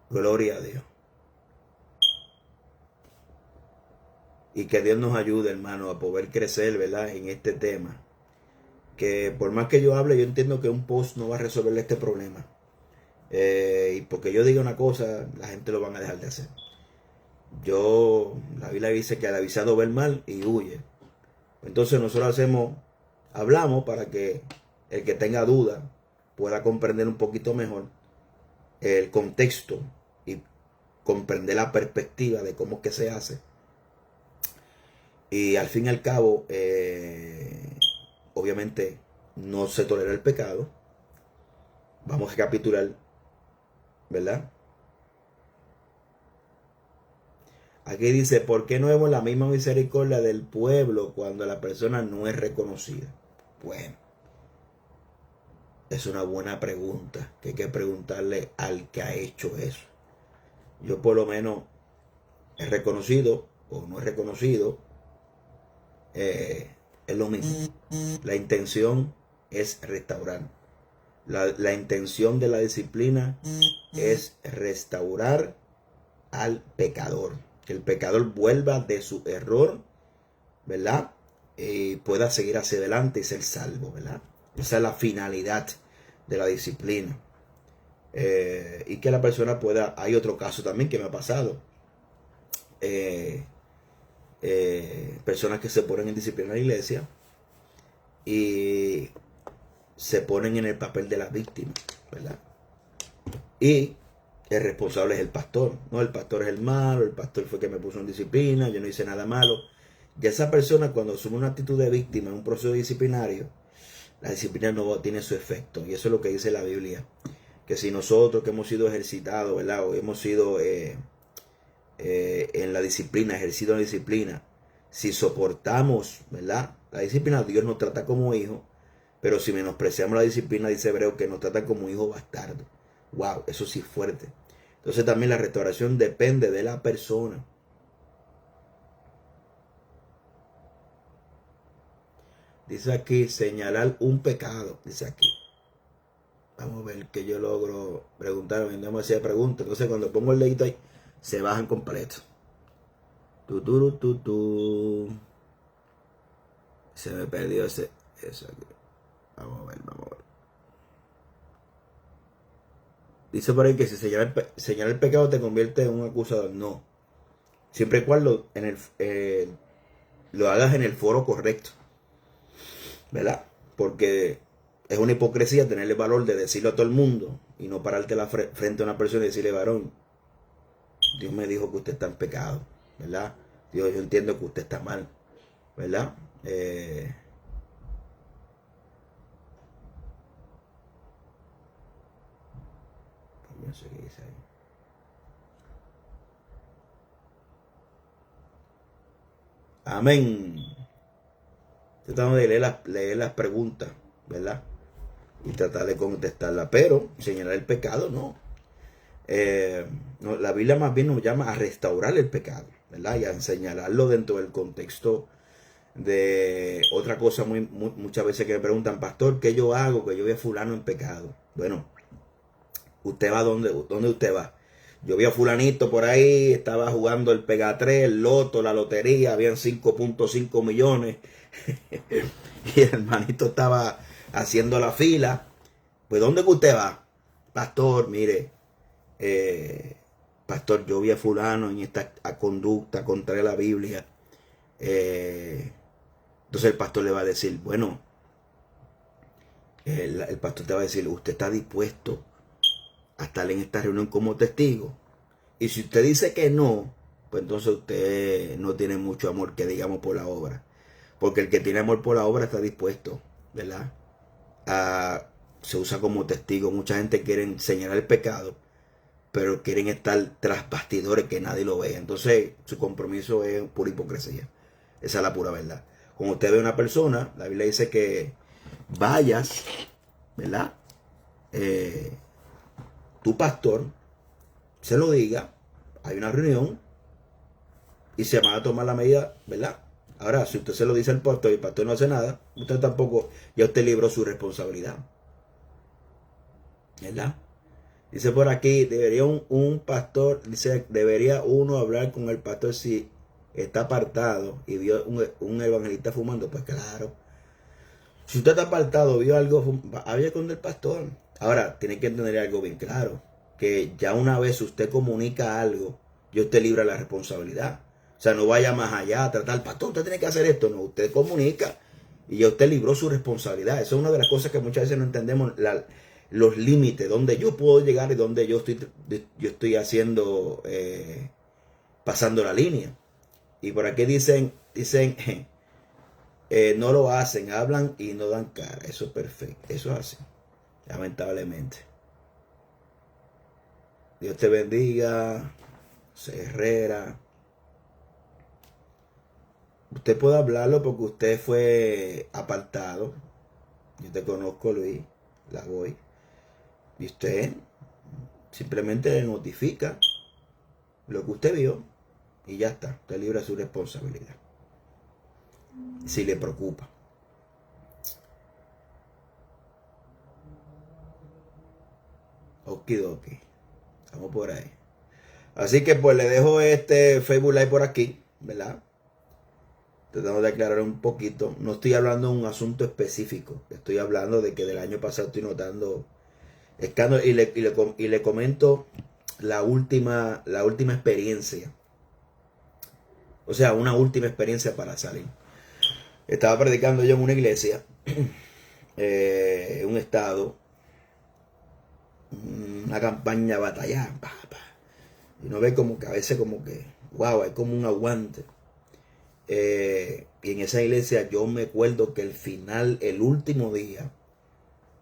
Gloria a Dios. Y que Dios nos ayude, hermano, a poder crecer, ¿verdad?, en este tema. Que por más que yo hable, yo entiendo que un post no va a resolver este problema. Y porque yo diga una cosa, la gente lo van a dejar de hacer. La Biblia dice que al avisado ve el mal y huye. Entonces nosotros hablamos para que el que tenga duda pueda comprender un poquito mejor el contexto y comprender la perspectiva de cómo es que se hace. Y al fin y al cabo, obviamente no se tolera el pecado. Vamos a recapitular, ¿verdad? Aquí dice, ¿por qué no vemos la misma misericordia del pueblo cuando la persona no es reconocida? Bueno, es una buena pregunta que hay que preguntarle al que ha hecho eso. Yo por lo menos he reconocido o no he reconocido, es lo mismo. La intención es restaurar. La intención de la disciplina es restaurar al pecador. Que el pecador vuelva de su error, ¿verdad? Y pueda seguir hacia adelante y ser salvo, ¿verdad? Esa es la finalidad de la disciplina. Y que la persona pueda... Hay otro caso también que me ha pasado. personas que se ponen en disciplina en la iglesia y se ponen en el papel de la víctima, ¿verdad? Y el responsable es el pastor, ¿no? El pastor es el malo, el pastor fue que me puso en disciplina, yo no hice nada malo. Ya esa persona, cuando asume una actitud de víctima en un proceso disciplinario, la disciplina no tiene su efecto. Y eso es lo que dice la Biblia. Que si nosotros que hemos sido ejercitados, ¿verdad? O hemos sido en la disciplina, ejercido en la disciplina, si soportamos, ¿verdad? La disciplina, Dios nos trata como hijos, pero si menospreciamos la disciplina, dice Hebreo, que nos trata como hijos bastardos. Wow, eso sí es fuerte. Entonces también la restauración depende de la persona. Dice aquí, señalar un pecado. Dice aquí. Vamos a ver que yo logro preguntar. No hacía preguntas. Entonces cuando pongo el dedito ahí, se bajan completo. Se me perdió eso aquí. Vamos a ver. Dice por ahí que si señalar el pecado te convierte en un acusador. No. Siempre y cuando lo hagas en el foro correcto. ¿Verdad? Porque es una hipocresía tener el valor de decirlo a todo el mundo y no pararte frente a una persona y decirle, varón, Dios me dijo que usted está en pecado, ¿verdad? Dios, yo entiendo que usted está mal, ¿verdad? No sé qué dice ahí. Amén. Tratamos de leer las preguntas, ¿verdad? Y tratar de contestarlas, pero señalar el pecado no. No, la Biblia más bien nos llama a restaurar el pecado, ¿verdad? Y a señalarlo dentro del contexto de otra cosa muchas veces que me preguntan, pastor, ¿qué yo hago? Que yo vi a fulano en pecado. Bueno, usted va ¿dónde usted va? Yo vi a fulanito por ahí, estaba jugando el Pega 3, el loto, la lotería, habían 5.5 millones. Y el hermanito estaba haciendo la fila. Pues ¿dónde que usted va? Pastor, mire, pastor, yo vi a fulano en esta conducta contra la Biblia. Entonces el pastor le va a decir, bueno, el pastor te va a decir, usted está dispuesto a estar en esta reunión como testigo. Y si usted dice que no, pues entonces usted no tiene mucho amor, que digamos, por la obra. Porque el que tiene amor por la obra está dispuesto, ¿verdad? Se usa como testigo. Mucha gente quiere señalar el pecado, pero quieren estar tras bastidores que nadie lo vea. Entonces su compromiso es pura hipocresía. Esa es la pura verdad. Cuando usted ve a una persona, la Biblia dice que vayas, ¿verdad? Tu pastor se lo diga, hay una reunión y se van a tomar la medida, ¿verdad? Ahora, si usted se lo dice al pastor y el pastor no hace nada, usted tampoco, ya usted libró su responsabilidad, ¿verdad? Dice por aquí, debería un pastor, dice, debería uno hablar con el pastor si está apartado y vio un evangelista fumando. Pues claro, si usted está apartado, vio algo, hable con el pastor. Ahora, tiene que entender algo bien claro, que ya una vez usted comunica algo, ya usted libra la responsabilidad. O sea, no vaya más allá a tratar, pastor, usted tiene que hacer esto. No, usted comunica y ya usted libró su responsabilidad. Eso es una de las cosas que muchas veces no entendemos, los límites, donde yo puedo llegar y donde yo estoy haciendo, pasando la línea. Y por aquí dicen no lo hacen, hablan y no dan cara. Eso es perfecto, eso es así, lamentablemente. Dios te bendiga, José Herrera. Usted puede hablarlo porque usted fue apartado. Yo te conozco, Luis, la voy. Y usted simplemente le notifica lo que usted vio y ya está. Usted libra su responsabilidad. Si le preocupa. Okidoki. Estamos por ahí. Así que pues le dejo este Facebook Live por aquí, ¿verdad? Tratando de aclarar un poquito. No estoy hablando de un asunto específico. Estoy hablando de que del año pasado estoy notando escándalos. Y le comento la última experiencia O sea, una última experiencia para salir. Estaba predicando yo en una iglesia, en un estado, una campaña batallada, y uno ve como que a veces como que, wow, hay como un aguante. Y en esa iglesia yo me acuerdo que el final, el último día,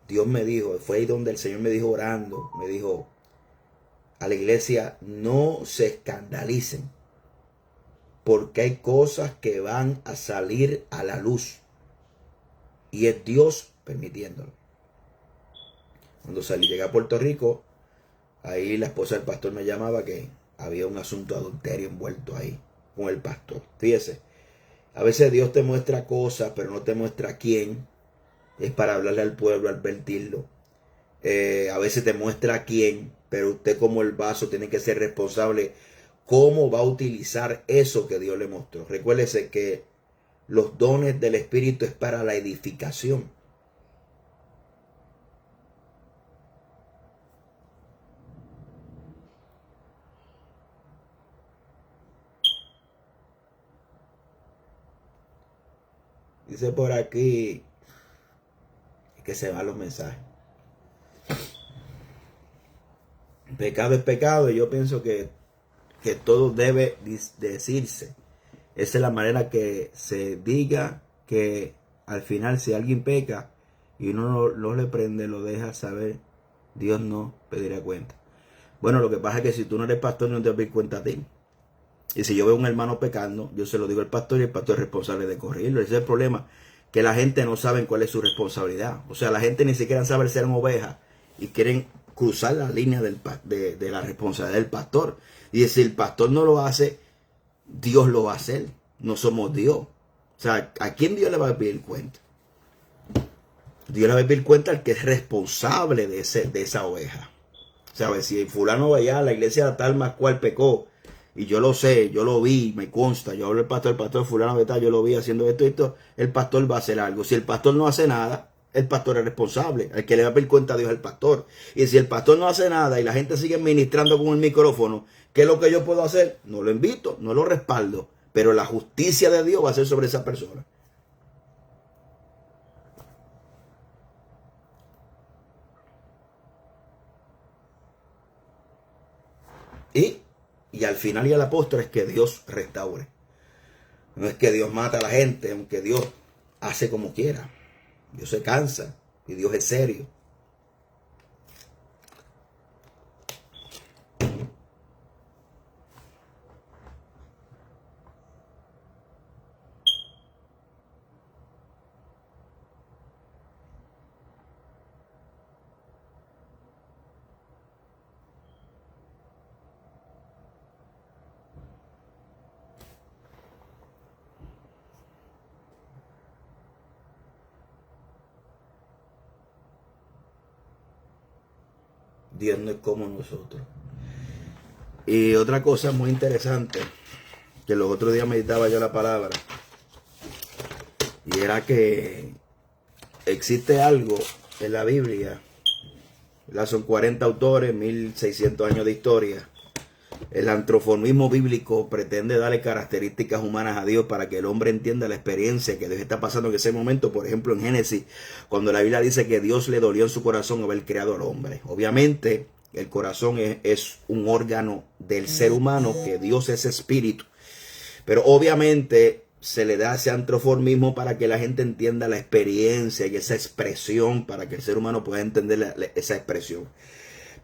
Dios me dijo, fue ahí donde el Señor me dijo orando, me dijo a la iglesia, no se escandalicen, porque hay cosas que van a salir a la luz, y es Dios permitiéndolo. Cuando llegué a Puerto Rico, ahí la esposa del pastor me llamaba que había un asunto de adulterio envuelto ahí con el pastor. Fíjese, a veces Dios te muestra cosas, pero no te muestra quién. Es para hablarle al pueblo, advertirlo. A veces te muestra quién, pero usted como el vaso tiene que ser responsable cómo va a utilizar eso que Dios le mostró. Recuérdese que los dones del Espíritu es para la edificación. Dice por aquí que se van los mensajes. Pecado es pecado, y yo pienso que todo debe decirse. Esa es la manera que se diga, que al final si alguien peca y uno no le prende, lo deja saber, Dios no pedirá cuenta. Bueno, lo que pasa es que si tú no eres pastor, no te vas a pedir cuenta a ti. Y si yo veo a un hermano pecando, yo se lo digo al pastor, y el pastor es responsable de corregirlo. Ese es el problema, que la gente no sabe cuál es su responsabilidad. O sea, la gente ni siquiera sabe ser oveja y quieren cruzar la línea de la responsabilidad del pastor. Y si el pastor no lo hace, Dios lo va a hacer. No somos Dios. O sea, ¿a quién Dios le va a pedir cuenta? Dios le va a pedir cuenta al que es responsable de esa oveja. ¿Sabes? Si fulano vaya a la iglesia tal más cual pecó, y yo lo sé, yo lo vi, me consta, yo hablo el pastor fulano de tal, yo lo vi haciendo esto y esto, el pastor va a hacer algo. Si el pastor no hace nada, el pastor es responsable. El que le va a pedir cuenta a Dios es el pastor. Y si el pastor no hace nada y la gente sigue ministrando con el micrófono, ¿qué es lo que yo puedo hacer? No lo invito, no lo respaldo, pero la justicia de Dios va a ser sobre esa persona. Y al final y a la postre es que Dios restaure. No es que Dios mata a la gente, aunque Dios hace como quiera. Dios se cansa y Dios es serio. Dios no es como nosotros. Y otra cosa muy interesante, que los otros días meditaba yo la palabra, y era que existe algo en la Biblia, ¿verdad? Son 40 autores, 1600 años de historia. El antropoformismo bíblico pretende darle características humanas a Dios para que el hombre entienda la experiencia que Dios está pasando en ese momento. Por ejemplo, en Génesis, cuando la Biblia dice que Dios le dolió en su corazón haber creado al hombre. Obviamente, el corazón es un órgano del ser humano, que Dios es espíritu. Pero obviamente se le da ese antropoformismo para que la gente entienda la experiencia y esa expresión, para que el ser humano pueda entender esa expresión.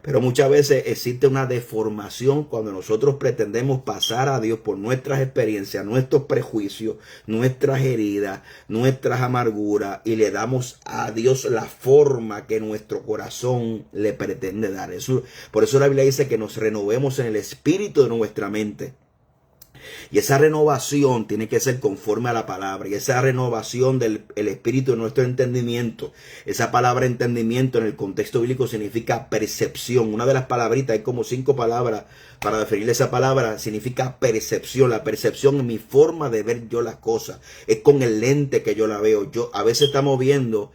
Pero muchas veces existe una deformación cuando nosotros pretendemos pasar a Dios por nuestras experiencias, nuestros prejuicios, nuestras heridas, nuestras amarguras, y le damos a Dios la forma que nuestro corazón le pretende dar. Por eso la Biblia dice que nos renovemos en el espíritu de nuestra mente. Y esa renovación tiene que ser conforme a la palabra. Y esa renovación del espíritu de nuestro entendimiento. Esa palabra entendimiento en el contexto bíblico significa percepción. Una de las palabritas, hay como 5 palabras para definir esa palabra, significa percepción. La percepción es mi forma de ver yo las cosas. Es con el lente que yo la veo. A veces estamos viendo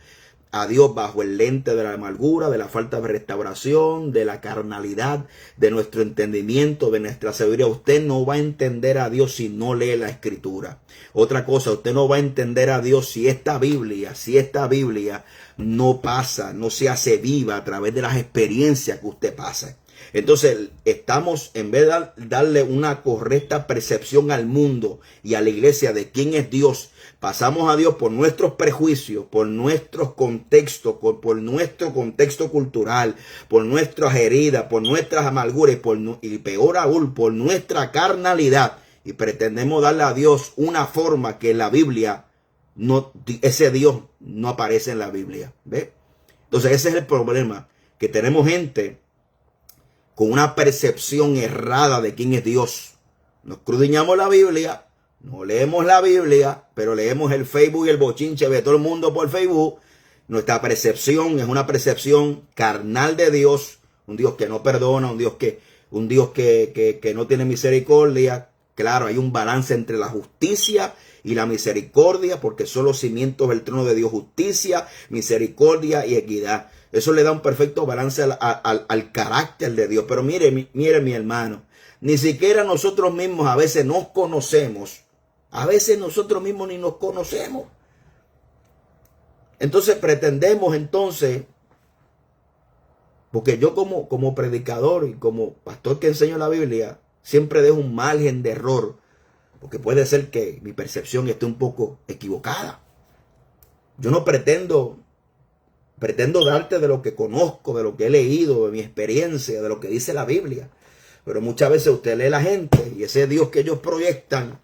a Dios bajo el lente de la amargura, de la falta de restauración, de la carnalidad, de nuestro entendimiento, de nuestra sabiduría, usted no va a entender a Dios si no lee la Escritura. Otra cosa, usted no va a entender a Dios si esta Biblia no pasa, no se hace viva a través de las experiencias que usted pasa. Entonces estamos, en vez de darle una correcta percepción al mundo y a la iglesia de quién es Dios, pasamos a Dios por nuestros prejuicios, por nuestros contextos, por nuestro contexto cultural, por nuestras heridas, por nuestras amarguras y peor aún, por nuestra carnalidad. Y pretendemos darle a Dios una forma que en la Biblia, ese Dios no aparece en la Biblia. ¿Ve? Entonces ese es el problema, que tenemos gente con una percepción errada de quién es Dios. Nos escudriñamos la Biblia, no leemos la Biblia, pero leemos el Facebook y el bochinche de todo el mundo por Facebook. Nuestra percepción es una percepción carnal de Dios, un Dios que no perdona, un Dios que no tiene misericordia. Claro, hay un balance entre la justicia y la misericordia, porque son los cimientos del trono de Dios: justicia, misericordia y equidad. Eso le da un perfecto balance al carácter de Dios. Pero mire mi hermano, ni siquiera nosotros mismos a veces nos conocemos. A veces nosotros mismos ni nos conocemos. Entonces pretendemos porque yo como predicador y como pastor que enseño la Biblia, siempre dejo un margen de error, porque puede ser que mi percepción esté un poco equivocada. Yo no pretendo darte de lo que conozco, de lo que he leído, de mi experiencia, de lo que dice la Biblia. Pero muchas veces usted lee la gente y ese Dios que ellos proyectan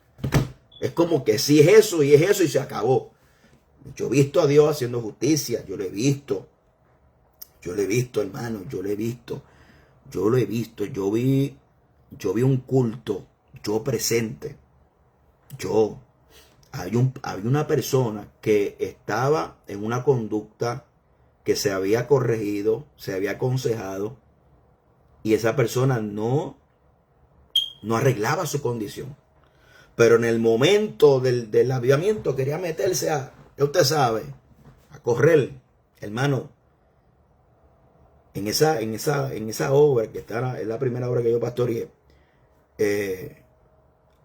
es como que sí es eso y se acabó. Yo he visto a Dios haciendo justicia, yo lo he visto, hermano, yo lo he visto. Yo vi un culto, yo presente. Había una persona que estaba en una conducta que se había corregido, se había aconsejado, y esa persona no arreglaba su condición. Pero en el momento del avivamiento quería meterse usted sabe, a correr, hermano. En esa obra que es la primera obra que yo pastoreé,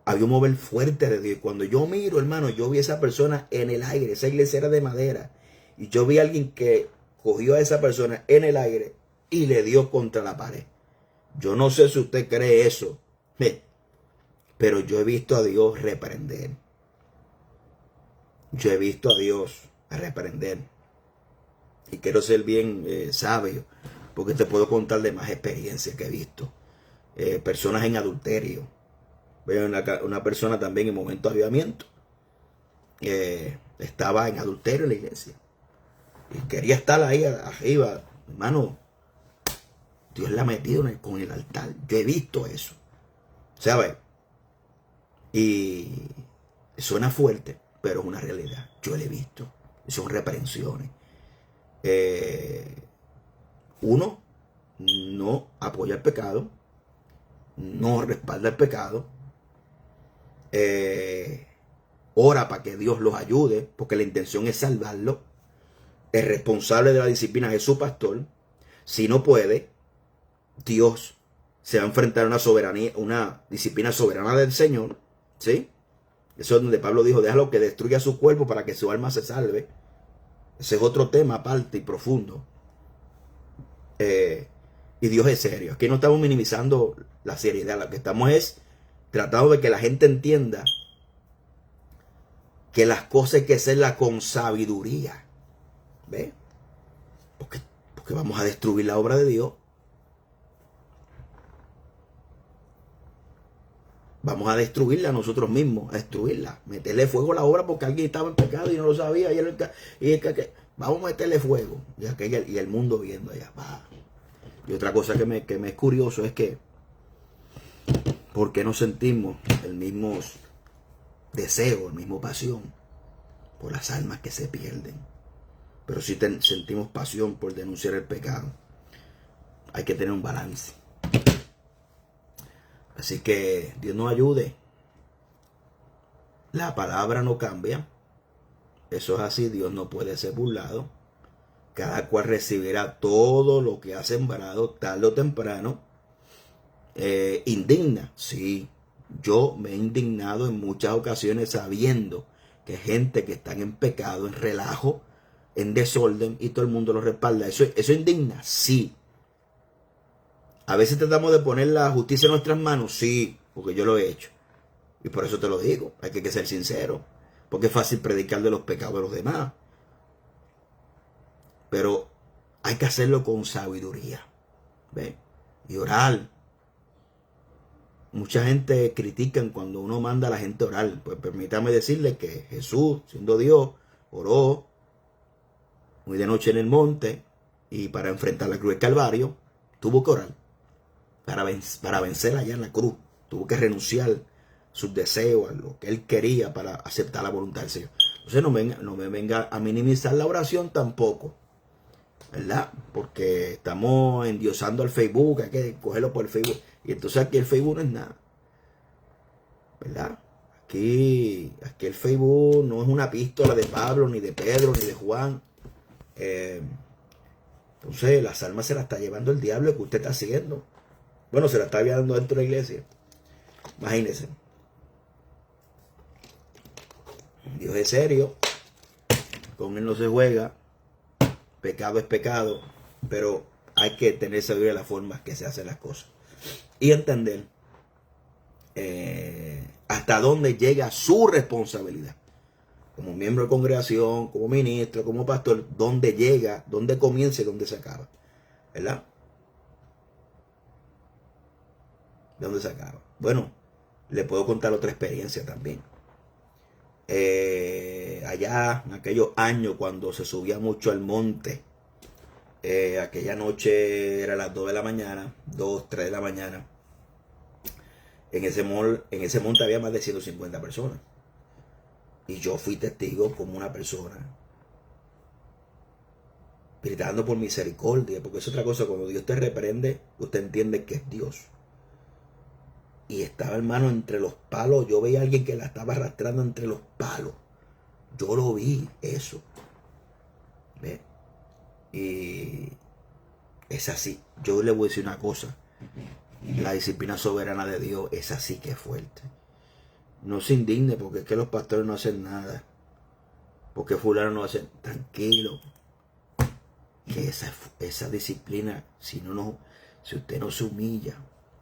había un mover fuerte de Dios. Cuando yo miro, hermano, yo vi a esa persona en el aire. Esa iglesia era de madera, y yo vi a alguien que cogió a esa persona en el aire y le dio contra la pared. Yo no sé si usted cree eso, pero yo he visto a Dios reprender. Yo he visto a Dios reprender. Y quiero ser bien sabio, porque te puedo contar de más experiencias que he visto. Personas en adulterio. Veo una persona también en momento de avivamiento. Estaba en adulterio en la iglesia. Y quería estar ahí arriba. Hermano, Dios la ha metido con el altar. Yo he visto eso. ¿Sabes? Y suena fuerte, pero es una realidad. Yo lo he visto. Son reprensiones. Uno, no apoya el pecado. No respalda el pecado. Ora para que Dios los ayude, porque la intención es salvarlo. El responsable de la disciplina es su pastor. Si no puede, Dios se va a enfrentar a una disciplina soberana del Señor. ¿Sí? Eso es donde Pablo dijo: déjalo que destruya su cuerpo para que su alma se salve. Ese es otro tema aparte y profundo. Y Dios es serio. Aquí no estamos minimizando la seriedad. Lo que estamos es tratando de que la gente entienda que las cosas hay que hacerlas con sabiduría. ¿Ve? Porque vamos a destruir la obra de Dios. Vamos a destruirla nosotros mismos, a destruirla. Meterle fuego a la obra porque alguien estaba en pecado y no lo sabía. Vamos a meterle fuego. Y el mundo viendo allá. Y otra cosa que me es curioso es que ¿por qué no sentimos el mismo deseo, el mismo pasión por las almas que se pierden? Pero sí sentimos pasión por denunciar el pecado. Hay que tener un balance. Así que Dios nos ayude. La palabra no cambia. Eso es así. Dios no puede ser burlado. cada cual recibirá todo lo que ha sembrado tarde o temprano. Indigna, sí. Yo me he indignado en muchas ocasiones sabiendo que hay gente que está en pecado, en relajo, en desorden y todo el mundo lo respalda. Eso indigna, sí. A veces tratamos de poner la justicia en nuestras manos, sí, porque yo lo he hecho. Y por eso te lo digo, hay que ser sincero, porque es fácil predicar de los pecados de los demás. Pero hay que hacerlo con sabiduría, ¿ven? Y orar. Mucha gente critica cuando uno manda a la gente a orar. Pues permítame decirle que Jesús, siendo Dios, oró muy de noche en el monte y para enfrentar la cruz del Calvario, tuvo que orar. Para vencer allá en la cruz, tuvo que renunciar a sus deseos, a lo que él quería para aceptar la voluntad del Señor. Entonces no me venga a minimizar la oración tampoco, ¿verdad? Porque estamos endiosando al Facebook, hay que cogerlo por el Facebook. Y entonces aquí el Facebook no es nada, ¿verdad? Aquí el Facebook no es una epístola de Pablo, ni de Pedro, ni de Juan. Entonces las almas se las está llevando el diablo que usted está haciendo. Bueno, se la está llevando dentro de la iglesia. Imagínense. Dios es serio. Con él no se juega. Pecado es pecado. Pero hay que tener sabiduría de las formas que se hacen las cosas. Y entender hasta dónde llega su responsabilidad. Como miembro de congregación, como ministro, como pastor. Dónde llega, dónde comienza y dónde se acaba. ¿Verdad? ¿De dónde se acaba? Bueno, le puedo contar otra experiencia también. Allá, en aquellos años, cuando se subía mucho al monte, aquella noche era las 2 de la mañana, 2, 3 de la mañana. En ese monte había más de 150 personas. Y yo fui testigo como una persona, gritando por misericordia, porque es otra cosa, cuando Dios te reprende, usted entiende que es Dios. Y estaba, hermano, entre los palos. Yo veía a alguien que la estaba arrastrando entre los palos. Yo lo vi, eso. ¿Ve? Y es así. Yo le voy a decir una cosa. La disciplina soberana de Dios es así que es fuerte. No se indigne porque es que los pastores no hacen nada. Porque fulano no hace. Tranquilo. Que esa disciplina, si usted no se humilla,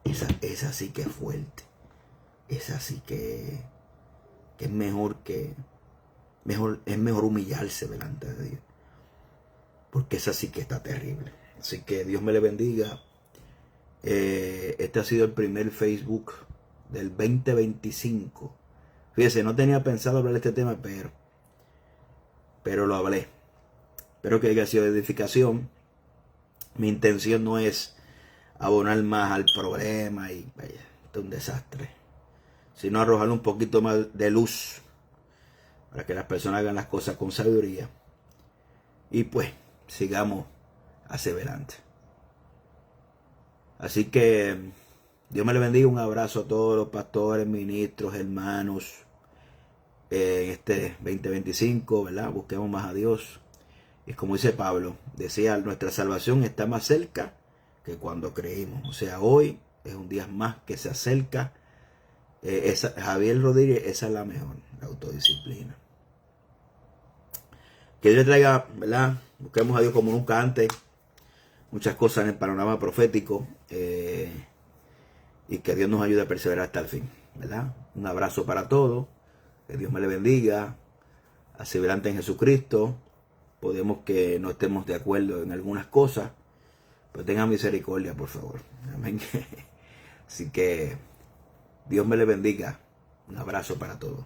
esa sí que es fuerte. Esa sí que es mejor es mejor humillarse delante de Dios. Porque esa sí que está terrible. Así que Dios me le bendiga. Este ha sido el primer Facebook del 2025. Fíjese, no tenía pensado hablar de este tema, pero lo hablé. Espero que haya sido de edificación. Mi intención no es abonar más al problema y vaya, esto es un desastre, sino arrojar un poquito más de luz para que las personas hagan las cosas con sabiduría y pues sigamos hacia adelante. Así que Dios me le bendiga, un abrazo a todos los pastores, ministros, hermanos en este 2025, ¿verdad? Busquemos más a Dios. Y como dice Pablo, decía, nuestra salvación está más cerca que cuando creímos. O sea, hoy es un día más que se acerca. Javier Rodríguez, esa es la mejor, la autodisciplina. Que Dios le traiga, ¿verdad? Busquemos a Dios como nunca antes. Muchas cosas en el panorama profético. Y que Dios nos ayude a perseverar hasta el fin, ¿verdad? Un abrazo para todos. Que Dios me le bendiga. Perseverante en Jesucristo. Podemos que no estemos de acuerdo en algunas cosas, pero tengan misericordia, por favor. Amén. Así que Dios me le bendiga. Un abrazo para todos.